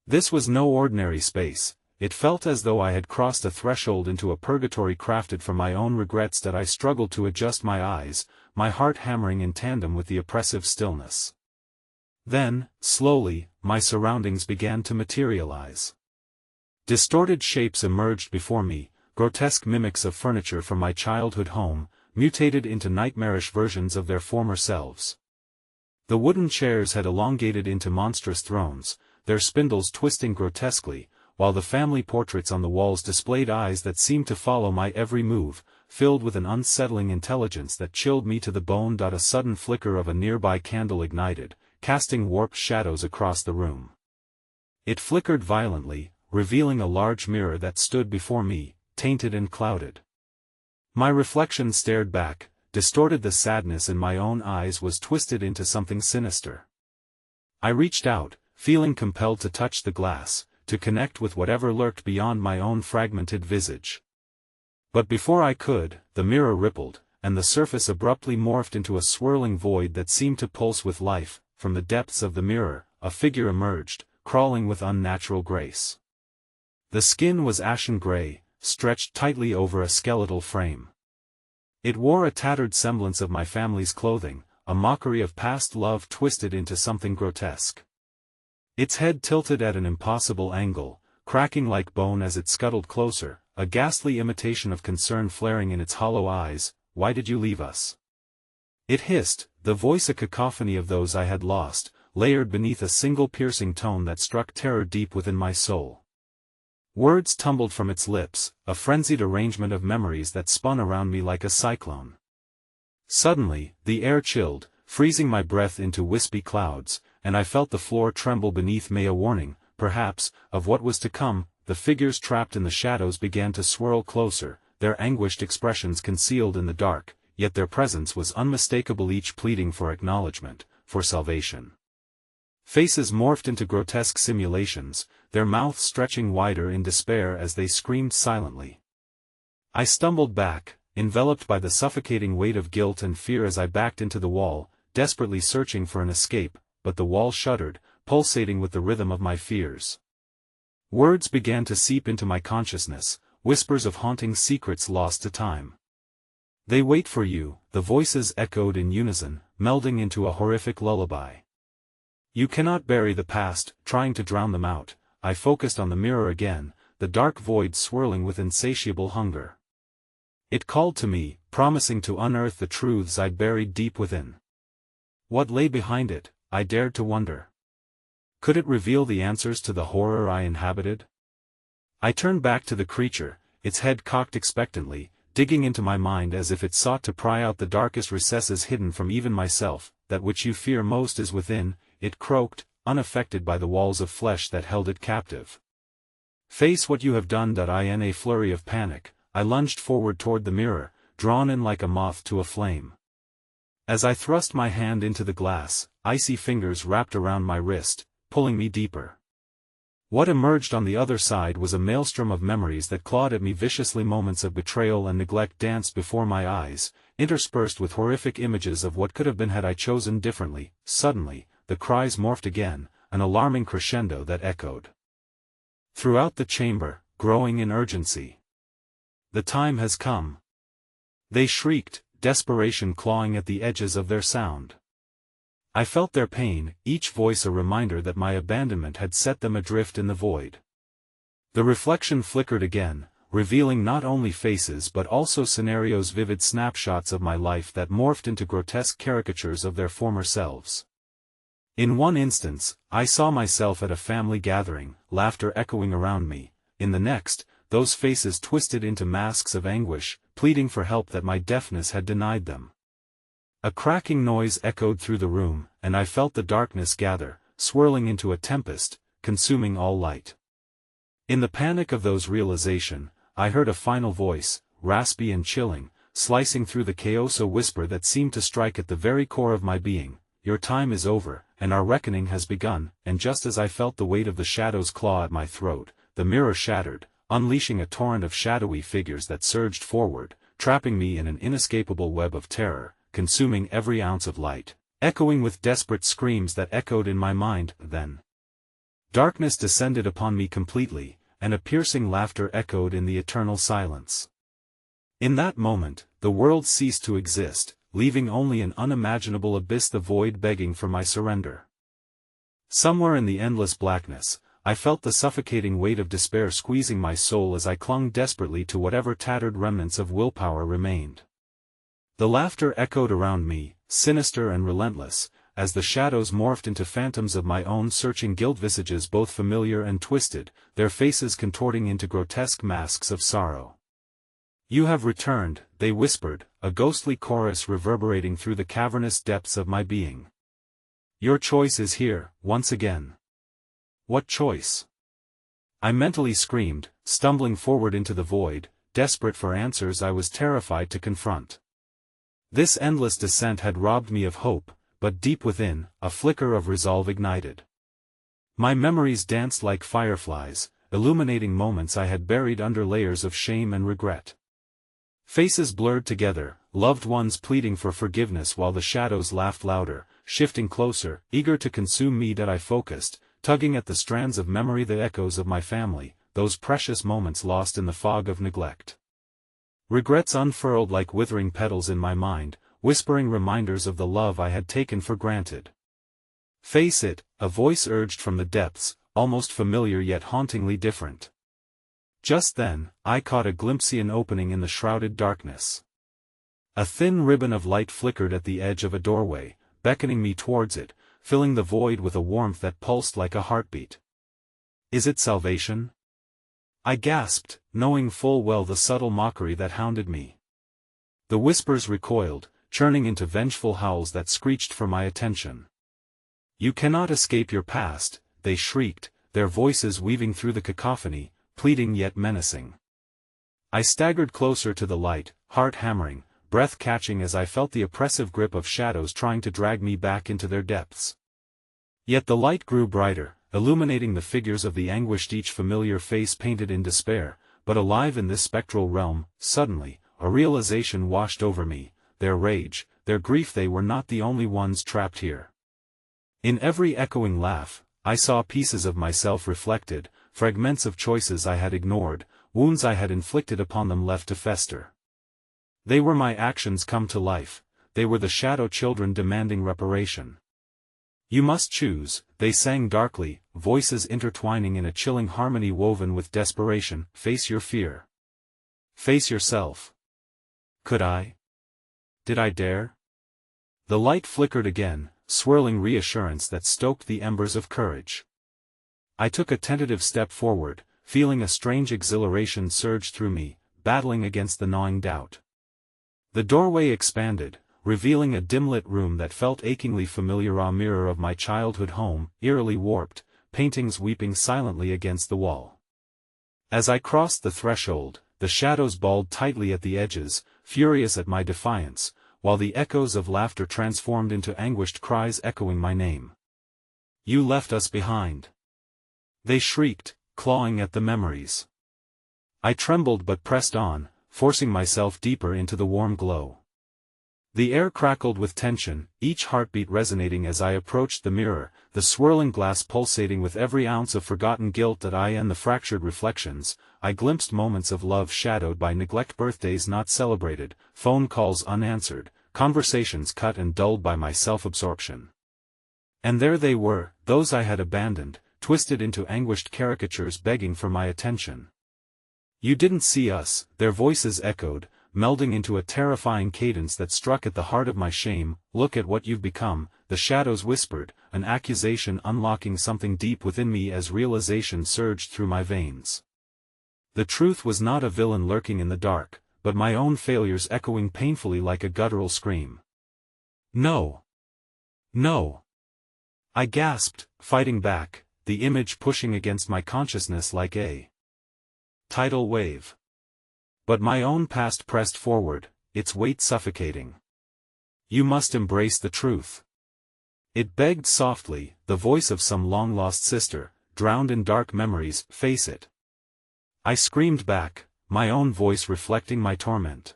This was no ordinary space. It felt as though I had crossed a threshold into a purgatory crafted from my own regrets that I struggled to adjust my eyes, my heart hammering in tandem with the oppressive stillness. Then, slowly, my surroundings began to materialize. Distorted shapes emerged before me, grotesque mimics of furniture from my childhood home, mutated into nightmarish versions of their former selves. The wooden chairs had elongated into monstrous thrones, their spindles twisting grotesquely, while the family portraits on the walls displayed eyes that seemed to follow my every move, filled with an unsettling intelligence that chilled me to the bone. A sudden flicker of a nearby candle ignited, casting warped shadows across the room. It flickered violently, revealing a large mirror that stood before me, tainted and clouded. My reflection stared back, distorted. The sadness in my own eyes was twisted into something sinister. I reached out, feeling compelled to touch the glass, to connect with whatever lurked beyond my own fragmented visage. But before I could, the mirror rippled, and the surface abruptly morphed into a swirling void that seemed to pulse with life. From the depths of the mirror, a figure emerged, crawling with unnatural grace. The skin was ashen gray, stretched tightly over a skeletal frame. It wore a tattered semblance of my family's clothing, a mockery of past love twisted into something grotesque. Its head tilted at an impossible angle, cracking like bone as it scuttled closer, a ghastly imitation of concern flaring in its hollow eyes. "Why did you leave us?" it hissed, the voice a cacophony of those I had lost, layered beneath a single piercing tone that struck terror deep within my soul. Words tumbled from its lips, a frenzied arrangement of memories that spun around me like a cyclone. Suddenly, the air chilled, freezing my breath into wispy clouds, and I felt the floor tremble beneath me. A warning, perhaps, of what was to come. The figures trapped in the shadows began to swirl closer, their anguished expressions concealed in the dark, yet their presence was unmistakable, each pleading for acknowledgement, for salvation. Faces morphed into grotesque simulations, their mouths stretching wider in despair as they screamed silently. I stumbled back, enveloped by the suffocating weight of guilt and fear. As I backed into the wall, desperately searching for an escape, but the wall shuddered, pulsating with the rhythm of my fears. Words began to seep into my consciousness, whispers of haunting secrets lost to time. "They wait for you," the voices echoed in unison, melding into a horrific lullaby. "You cannot bury the past, trying to drown them out." I focused on the mirror again, the dark void swirling with insatiable hunger. It called to me, promising to unearth the truths I'd buried deep within. What lay behind it, I dared to wonder. Could it reveal the answers to the horror I inhabited? I turned back to the creature, its head cocked expectantly, digging into my mind as if it sought to pry out the darkest recesses hidden from even myself. "That which you fear most is within," it croaked, unaffected by the walls of flesh that held it captive. "Face what you have done." In a flurry of panic, I lunged forward toward the mirror, drawn in like a moth to a flame. As I thrust my hand into the glass, icy fingers wrapped around my wrist, pulling me deeper. What emerged on the other side was a maelstrom of memories that clawed at me viciously. Moments of betrayal and neglect danced before my eyes, interspersed with horrific images of what could have been had I chosen differently. Suddenly, the cries morphed again, an alarming crescendo that echoed throughout the chamber, growing in urgency. "The time has come," they shrieked, desperation clawing at the edges of their sound. I felt their pain, each voice a reminder that my abandonment had set them adrift in the void. The reflection flickered again, revealing not only faces but also scenarios, vivid snapshots of my life that morphed into grotesque caricatures of their former selves. In one instance, I saw myself at a family gathering, laughter echoing around me. In the next, those faces twisted into masks of anguish, pleading for help that my deafness had denied them. A cracking noise echoed through the room, and I felt the darkness gather, swirling into a tempest, consuming all light. In the panic of those realization, I heard a final voice, raspy and chilling, slicing through the chaos, a whisper that seemed to strike at the very core of my being. "Your time is over, and our reckoning has begun." And just as I felt the weight of the shadows claw at my throat, the mirror shattered, unleashing a torrent of shadowy figures that surged forward, trapping me in an inescapable web of terror, consuming every ounce of light, echoing with desperate screams that echoed in my mind. Then darkness descended upon me completely, and a piercing laughter echoed in the eternal silence. In that moment, the world ceased to exist, leaving only an unimaginable abyss, the void begging for my surrender. Somewhere in the endless blackness, I felt the suffocating weight of despair squeezing my soul as I clung desperately to whatever tattered remnants of willpower remained. The laughter echoed around me, sinister and relentless, as the shadows morphed into phantoms of my own searching guilt, visages both familiar and twisted, their faces contorting into grotesque masks of sorrow. "You have returned," they whispered, a ghostly chorus reverberating through the cavernous depths of my being. "Your choice is here, once again." What choice? I mentally screamed, stumbling forward into the void, desperate for answers I was terrified to confront. This endless descent had robbed me of hope, but deep within, a flicker of resolve ignited. My memories danced like fireflies, illuminating moments I had buried under layers of shame and regret. Faces blurred together, loved ones pleading for forgiveness while the shadows laughed louder, shifting closer, eager to consume me. I focused, tugging at the strands of memory, the echoes of my family, those precious moments lost in the fog of neglect. Regrets unfurled like withering petals in my mind, whispering reminders of the love I had taken for granted. "Face it," a voice urged from the depths, almost familiar yet hauntingly different. Just then, I caught a glimpse of an opening in the shrouded darkness. A thin ribbon of light flickered at the edge of a doorway, beckoning me towards it, filling the void with a warmth that pulsed like a heartbeat. "Is it salvation?" I gasped, knowing full well the subtle mockery that hounded me. The whispers recoiled, churning into vengeful howls that screeched for my attention. "You cannot escape your past," they shrieked, their voices weaving through the cacophony, pleading yet menacing. I staggered closer to the light, heart hammering, breath catching as I felt the oppressive grip of shadows trying to drag me back into their depths. Yet the light grew brighter, illuminating the figures of the anguished, each familiar face painted in despair, but alive in this spectral realm. Suddenly, a realization washed over me: their rage, their grief. They were not the only ones trapped here. In every echoing laugh, I saw pieces of myself reflected, fragments of choices I had ignored, wounds I had inflicted upon them left to fester. They were my actions come to life, they were the shadow children demanding reparation. You must choose, they sang darkly, voices intertwining in a chilling harmony woven with desperation. Face your fear. Face yourself. Could I? Did I dare? The light flickered again, swirling reassurance that stoked the embers of courage. I took a tentative step forward, feeling a strange exhilaration surge through me, battling against the gnawing doubt. The doorway expanded, revealing a dim-lit room that felt achingly familiar, a mirror of my childhood home, eerily warped, paintings weeping silently against the wall. As I crossed the threshold, the shadows balled tightly at the edges, furious at my defiance, while the echoes of laughter transformed into anguished cries echoing my name. You left us behind. They shrieked, clawing at the memories. I trembled but pressed on, forcing myself deeper into the warm glow. The air crackled with tension, each heartbeat resonating as I approached the mirror, the swirling glass pulsating with every ounce of forgotten guilt that I and the fractured reflections. I glimpsed moments of love shadowed by neglect, birthdays not celebrated, phone calls unanswered, conversations cut and dulled by my self-absorption. And there they were, those I had abandoned, twisted into anguished caricatures begging for my attention. You didn't see us, their voices echoed, melding into a terrifying cadence that struck at the heart of my shame. Look at what you've become, the shadows whispered, an accusation unlocking something deep within me as realization surged through my veins. The truth was not a villain lurking in the dark, but my own failures echoing painfully like a guttural scream. No. No. I gasped, fighting back, the image pushing against my consciousness like a tidal wave. But my own past pressed forward, its weight suffocating. You must embrace the truth. It begged softly, the voice of some long-lost sister, drowned in dark memories. Face it. I screamed back, my own voice reflecting my torment.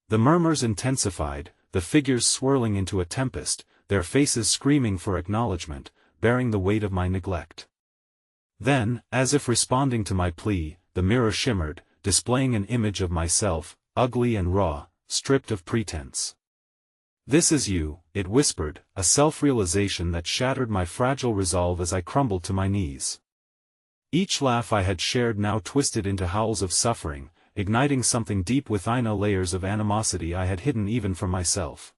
The murmurs intensified, the figures swirling into a tempest, their faces screaming for acknowledgement, bearing the weight of my neglect. Then, as if responding to my plea, the mirror shimmered, displaying an image of myself, ugly and raw, stripped of pretense. This is you, it whispered, a self-realization that shattered my fragile resolve as I crumbled to my knees. Each laugh I had shared now twisted into howls of suffering, igniting something deep within, layers of animosity I had hidden even from myself.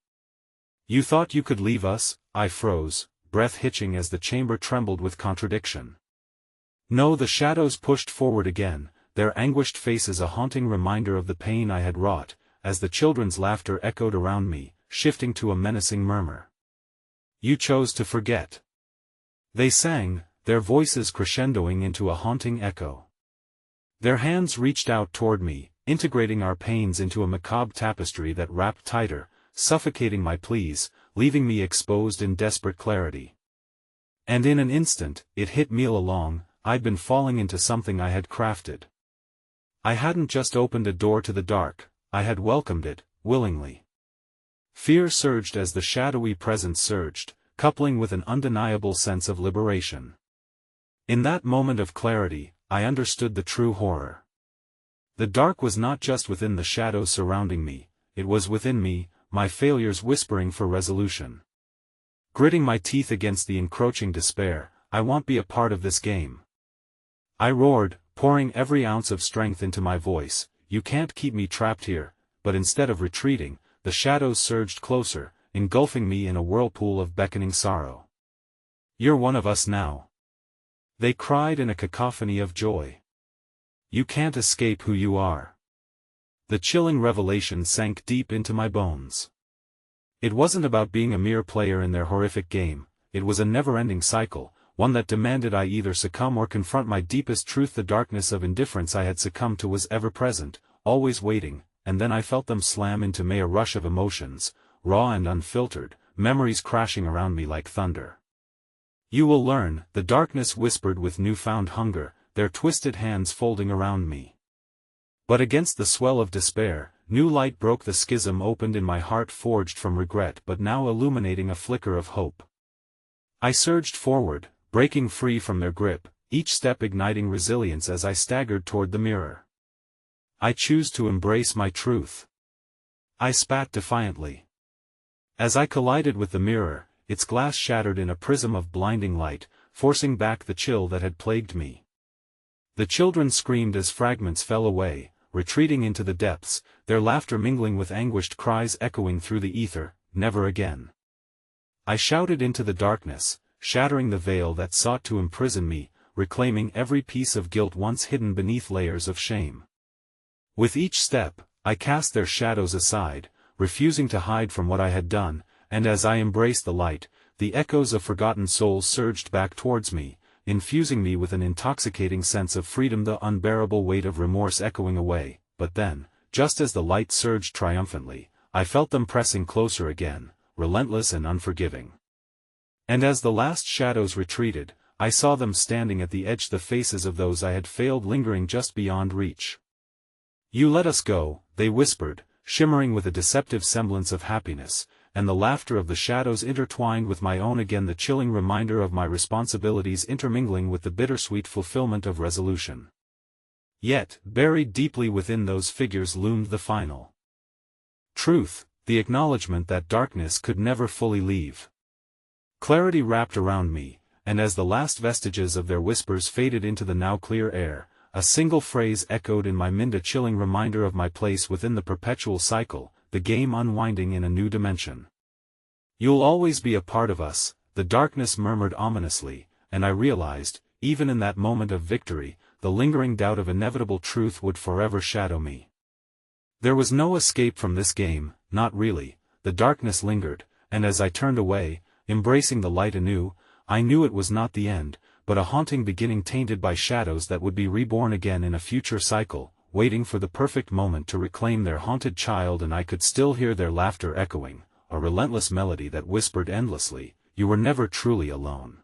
You thought you could leave us? I froze, breath hitching as the chamber trembled with contradiction. No, the shadows pushed forward again, their anguished faces a haunting reminder of the pain I had wrought, as the children's laughter echoed around me, shifting to a menacing murmur. You chose to forget. They sang, their voices crescendoing into a haunting echo. Their hands reached out toward me, integrating our pains into a macabre tapestry that wrapped tighter, suffocating my pleas, leaving me exposed in desperate clarity. And in an instant, it hit me all along, I'd been falling into something I had crafted. I hadn't just opened a door to the dark, I had welcomed it, willingly. Fear surged as the shadowy presence surged, coupling with an undeniable sense of liberation. In that moment of clarity, I understood the true horror. The dark was not just within the shadows surrounding me, it was within me, my failures whispering for resolution. Gritting my teeth against the encroaching despair, I won't be a part of this game. I roared, pouring every ounce of strength into my voice, you can't keep me trapped here. But instead of retreating, the shadows surged closer, engulfing me in a whirlpool of beckoning sorrow. You're one of us now. They cried in a cacophony of joy. You can't escape who you are. The chilling revelation sank deep into my bones. It wasn't about being a mere player in their horrific game, it was a never-ending cycle, one that demanded I either succumb or confront my deepest truth. The darkness of indifference I had succumbed to was ever present, always waiting, and then I felt them slam into me, a rush of emotions, raw and unfiltered, memories crashing around me like thunder. You will learn, the darkness whispered with newfound hunger, their twisted hands folding around me. But against the swell of despair, new light broke the schism opened in my heart, forged from regret but now illuminating a flicker of hope. I surged forward, breaking free from their grip, each step igniting resilience as I staggered toward the mirror. I choose to embrace my truth. I spat defiantly. As I collided with the mirror, its glass shattered in a prism of blinding light, forcing back the chill that had plagued me. The children screamed as fragments fell away, retreating into the depths, their laughter mingling with anguished cries echoing through the ether, "Never again." I shouted into the darkness, shattering the veil that sought to imprison me, reclaiming every piece of guilt once hidden beneath layers of shame. With each step, I cast their shadows aside, refusing to hide from what I had done, and as I embraced the light, the echoes of forgotten souls surged back towards me, infusing me with an intoxicating sense of freedom, the unbearable weight of remorse echoing away. But then, just as the light surged triumphantly, I felt them pressing closer again, relentless and unforgiving. And as the last shadows retreated, I saw them standing at the edge, the faces of those I had failed lingering just beyond reach. "You let us go," they whispered, shimmering with a deceptive semblance of happiness, and the laughter of the shadows intertwined with my own again, the chilling reminder of my responsibilities intermingling with the bittersweet fulfillment of resolution. Yet, buried deeply within those figures loomed the final truth, the acknowledgement that darkness could never fully leave. Clarity wrapped around me, and as the last vestiges of their whispers faded into the now clear air, a single phrase echoed in my mind, a chilling reminder of my place within the perpetual cycle, the game unwinding in a new dimension. "You'll always be a part of us," the darkness murmured ominously, and I realized, even in that moment of victory, the lingering doubt of inevitable truth would forever shadow me. There was no escape from this game, not really. The darkness lingered, and as I turned away, embracing the light anew, I knew it was not the end, but a haunting beginning tainted by shadows that would be reborn again in a future cycle, waiting for the perfect moment to reclaim their haunted child. And I could still hear their laughter echoing, a relentless melody that whispered endlessly, "You were never truly alone."